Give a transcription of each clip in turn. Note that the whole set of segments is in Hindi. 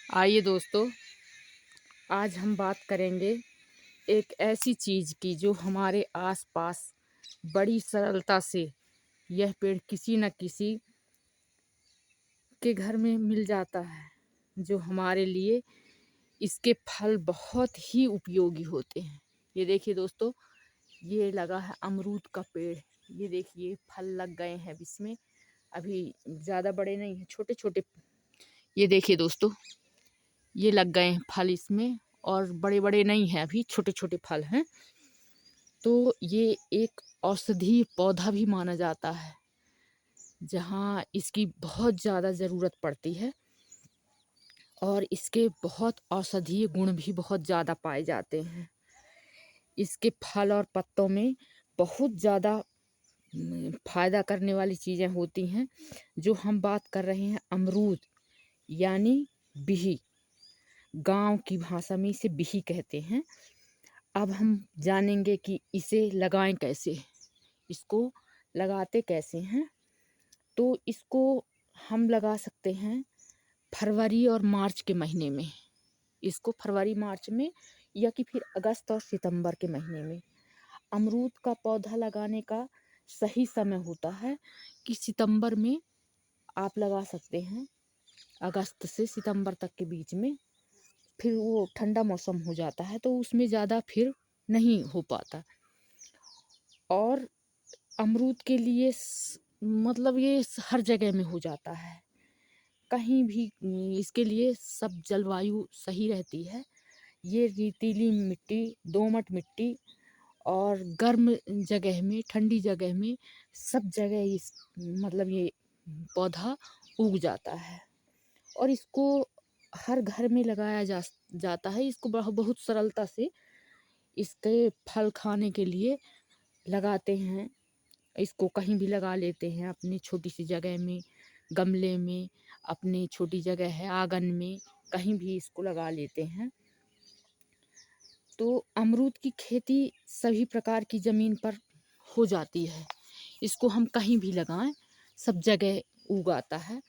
आइए दोस्तों, आज हम बात करेंगे एक ऐसी चीज़ की जो हमारे आसपास बड़ी सरलता से यह पेड़ किसी न किसी के घर में मिल जाता है, जो हमारे लिए इसके फल बहुत ही उपयोगी होते हैं। ये देखिए दोस्तों, ये लगा है अमरूद का पेड़। ये देखिए फल लग गए हैं अब इसमें, अभी ज़्यादा बड़े नहीं हैं, छोटे-छोटे। ये देखिए दोस्तों, ये लग गए हैं फल इसमें और बड़े-बड़े नहीं हैं, अभी छोटे-छोटे फल हैं। तो ये एक औषधीय पौधा भी माना जाता है, जहाँ इसकी बहुत ज़्यादा ज़रूरत पड़ती है और इसके बहुत औषधीय गुण भी बहुत ज़्यादा पाए जाते हैं। इसके फल और पत्तों में बहुत ज़्यादा फ़ायदा करने वाली चीज़ें होती हैं। जो हम बात कर रहे हैं अमरूद, यानी बिही, गाँव की भाषा में इसे बिही कहते हैं। अब हम जानेंगे कि इसे लगाएँ कैसे? इसको लगाते कैसे हैं? तो इसको हम लगा सकते हैं फरवरी और मार्च के महीने में। इसको फरवरी मार्च में या कि फिर अगस्त और सितंबर के महीने में। अमरूद का पौधा लगाने का सही समय होता है कि सितंबर में आप लगा सकते हैं, अगस्त से सितंबर तक के बीच में। फिर वो ठंडा मौसम हो जाता है तो उसमें ज़्यादा फिर नहीं हो पाता। और अमरूद के लिए मतलब ये हर जगह में हो जाता है, कहीं भी। इसके लिए सब जलवायु सही रहती है। ये रेतीली मिट्टी, दोमट मिट्टी और गर्म जगह में, ठंडी जगह में, सब जगह इस मतलब ये पौधा उग जाता है और इसको हर घर में लगाया जाता है। इसको बहुत सरलता से इसके फल खाने के लिए लगाते हैं। इसको कहीं भी लगा लेते हैं, अपनी छोटी सी जगह में, गमले में, अपनी छोटी जगह है आंगन में, कहीं भी इसको लगा लेते हैं। तो अमरूद की खेती सभी प्रकार की ज़मीन पर हो जाती है। इसको हम कहीं भी लगाएं, सब जगह उगाता है।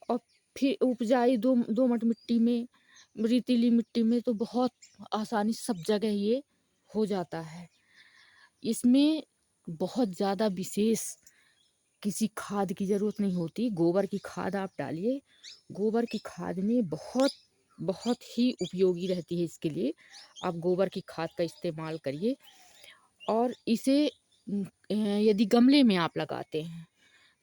और फिर उपजाई दोमट मिट्टी में, रेतीली मिट्टी में तो बहुत आसानी सब जगह ये हो जाता है। इसमें बहुत ज़्यादा विशेष किसी खाद की ज़रूरत नहीं होती। गोबर की खाद आप डालिए, गोबर की खाद में बहुत बहुत ही उपयोगी रहती है इसके लिए। आप गोबर की खाद का इस्तेमाल करिए और इसे यदि गमले में आप लगाते हैं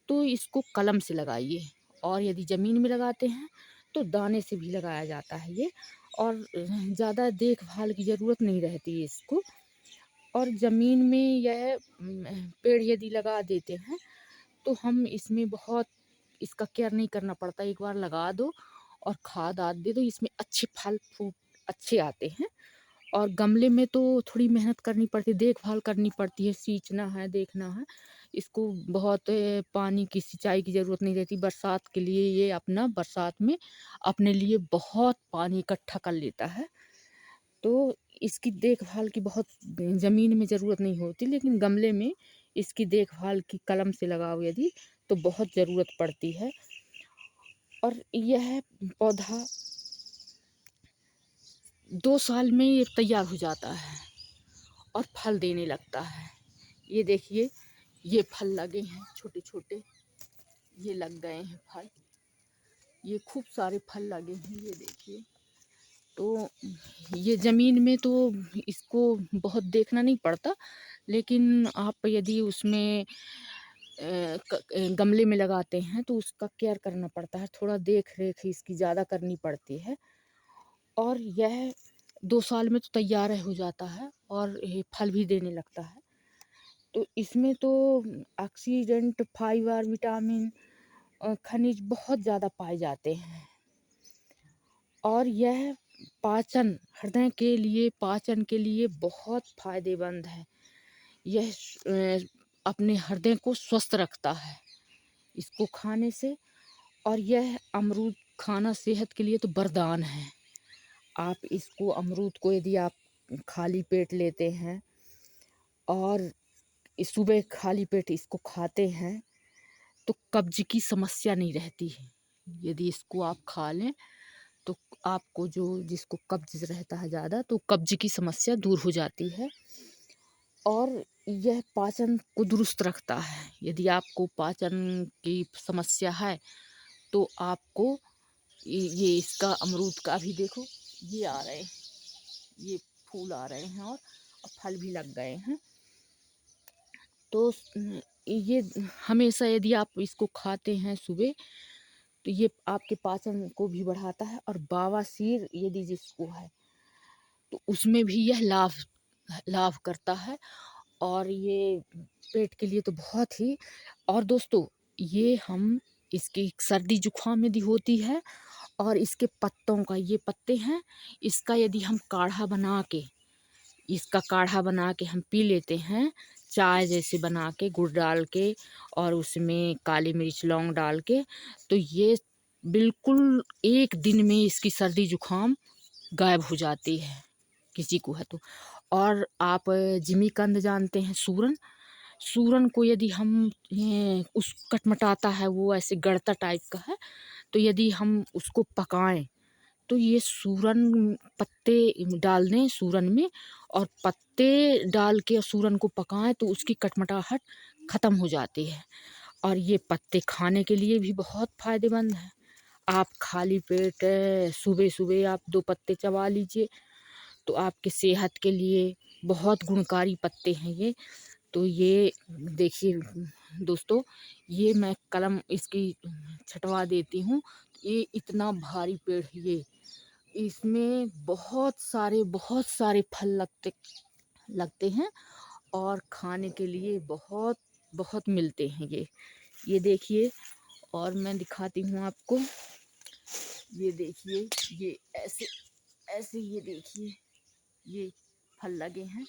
तो इसको कलम से लगाइए, और यदि ज़मीन में लगाते हैं तो दाने से भी लगाया जाता है ये। और ज़्यादा देखभाल की ज़रूरत नहीं रहती है इसको। और ज़मीन में यह पेड़ यदि लगा देते हैं तो हम इसमें बहुत इसका केयर नहीं करना पड़ता। एक बार लगा दो और खाद आद दे दो, इसमें अच्छे फल फ्रूट अच्छे आते हैं। और गमले में तो थोड़ी मेहनत करनी पड़ती है, देखभाल करनी पड़ती है, सींचना है, देखना है इसको। बहुत पानी की सिंचाई की ज़रूरत नहीं रहती। बरसात के लिए ये अपना बरसात में अपने लिए बहुत पानी इकट्ठा कर लेता है। तो इसकी देखभाल की बहुत ज़मीन में ज़रूरत नहीं होती, लेकिन गमले में इसकी देखभाल की कलम से लगाओ यदि, तो बहुत ज़रूरत पड़ती है। और यह पौधा 2 साल में ये तैयार हो जाता है और फल देने लगता है। ये देखिए, ये फल लगे हैं छोटे-छोटे, ये लग गए हैं फल। ये खूब सारे फल लगे हैं, ये देखिए। तो ये ज़मीन में तो इसको बहुत देखना नहीं पड़ता, लेकिन आप यदि उसमें गमले में लगाते हैं तो उसका केयर करना पड़ता है, थोड़ा देख-रेख इसकी ज़्यादा करनी पड़ती है। और यह 2 साल में तो तैयार हो जाता है और ये फल भी देने लगता है। तो इसमें तो ऑक्सीडेंट, फाइबर, विटामिन, खनिज बहुत ज़्यादा पाए जाते हैं। और यह पाचन के लिए बहुत फ़ायदेमंद है। यह अपने हृदय को स्वस्थ रखता है इसको खाने से। और यह अमरूद खाना सेहत के लिए तो वरदान है। आप इसको अमरूद को यदि आप खाली पेट लेते हैं और सुबह खाली पेट इसको खाते हैं तो कब्ज की समस्या नहीं रहती है। यदि इसको आप खा लें तो आपको जिसको कब्ज रहता है ज़्यादा, तो कब्ज की समस्या दूर हो जाती है। और यह पाचन को दुरुस्त रखता है। यदि आपको पाचन की समस्या है तो आपको ये इसका अमरूद का भी देखो, ये आ रहे हैं, ये फूल आ रहे हैं और फल भी लग गए हैं। तो ये हमेशा यदि आप इसको खाते हैं सुबह, तो ये आपके पाचन को भी बढ़ाता है। और बवासीर यदि जिसको है तो उसमें भी यह लाभ लाभ करता है। और ये पेट के लिए तो बहुत ही। और दोस्तों, ये हम इसकी सर्दी जुकाम यदि होती है और इसके पत्तों का, ये पत्ते हैं, इसका यदि हम काढ़ा बना के, इसका काढ़ा बना के हम पी लेते हैं, चाय जैसे बना के गुड़ डाल के और उसमें काली मिर्च लौंग डाल के, तो ये बिल्कुल 1 दिन में इसकी सर्दी जुकाम गायब हो जाती है, किसी को है तो। और आप जिमीकंद जानते हैं, सूरन, सूरन को यदि हम उस कटमटाता है, वो ऐसे गड़ता टाइप का है, तो यदि हम उसको पकाएं तो ये सूरन पत्ते डाल दें सूरन में, और पत्ते डाल के सूरन को पकाएं तो उसकी कटमटाहट ख़त्म हो जाती है। और ये पत्ते खाने के लिए भी बहुत फ़ायदेमंद हैं। आप खाली पेट सुबह सुबह आप 2 पत्ते चबा लीजिए, तो आपके सेहत के लिए बहुत गुणकारी पत्ते हैं ये। तो ये देखिए दोस्तों, ये मैं कलम इसकी छटवा देती हूँ। ये इतना भारी पेड़ है ये, इसमें बहुत सारे फल लगते लगते हैं और खाने के लिए बहुत बहुत मिलते हैं ये देखिए। और मैं दिखाती हूँ आपको, ये देखिए, ये ऐसे ऐसे, ये देखिए, ये फल लगे हैं।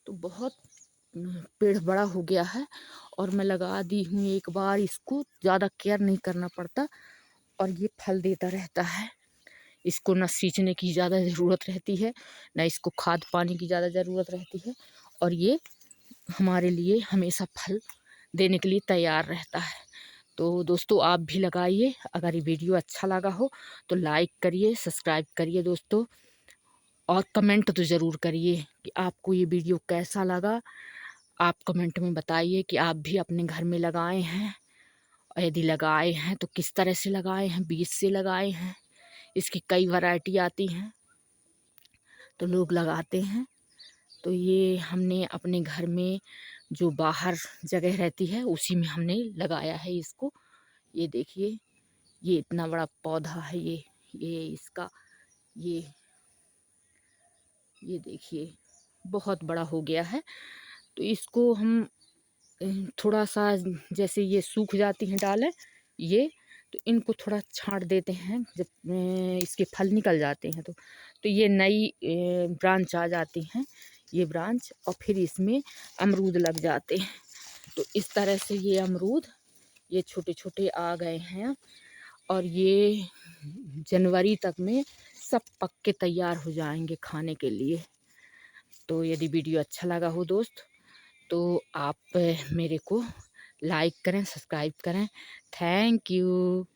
तो बहुत पेड़ बड़ा हो गया है और मैं लगा दी हूँ एक बार, इसको ज़्यादा केयर नहीं करना पड़ता और ये फल देता रहता है। इसको ना सींचने की ज़्यादा ज़रूरत रहती है, ना इसको खाद पानी की ज़्यादा ज़रूरत रहती है, और ये हमारे लिए हमेशा फल देने के लिए तैयार रहता है। तो दोस्तों, आप भी लगाइए। अगर ये वीडियो अच्छा लगा हो तो लाइक करिए, सब्सक्राइब करिए दोस्तों, और कमेंट तो ज़रूर करिए कि आपको ये वीडियो कैसा लगा। आप कमेंट में बताइए कि आप भी अपने घर में लगाए हैं, और यदि लगाए हैं तो किस तरह से लगाए हैं, बीज से लगाए हैं। इसकी कई वैरायटी आती हैं, तो लोग लगाते हैं। तो ये हमने अपने घर में, जो बाहर जगह रहती है उसी में हमने लगाया है इसको। ये देखिए, ये इतना बड़ा पौधा है ये इसका, ये ये देखिए बहुत बड़ा हो गया है। तो इसको हम थोड़ा सा, जैसे ये सूख जाती हैं डालें ये, तो इनको थोड़ा छांट देते हैं जब इसके फल निकल जाते हैं, तो ये नई ब्रांच आ जाती हैं, ये ब्रांच, और फिर इसमें अमरूद लग जाते हैं। तो इस तरह से ये अमरूद, ये छोटे छोटे आ गए हैं और ये जनवरी तक में सब पक के तैयार हो जाएंगे खाने के लिए। तो यदि वीडियो अच्छा लगा हो दोस्त, तो आप मेरे को लाइक करें, सब्सक्राइब करें। Thank you.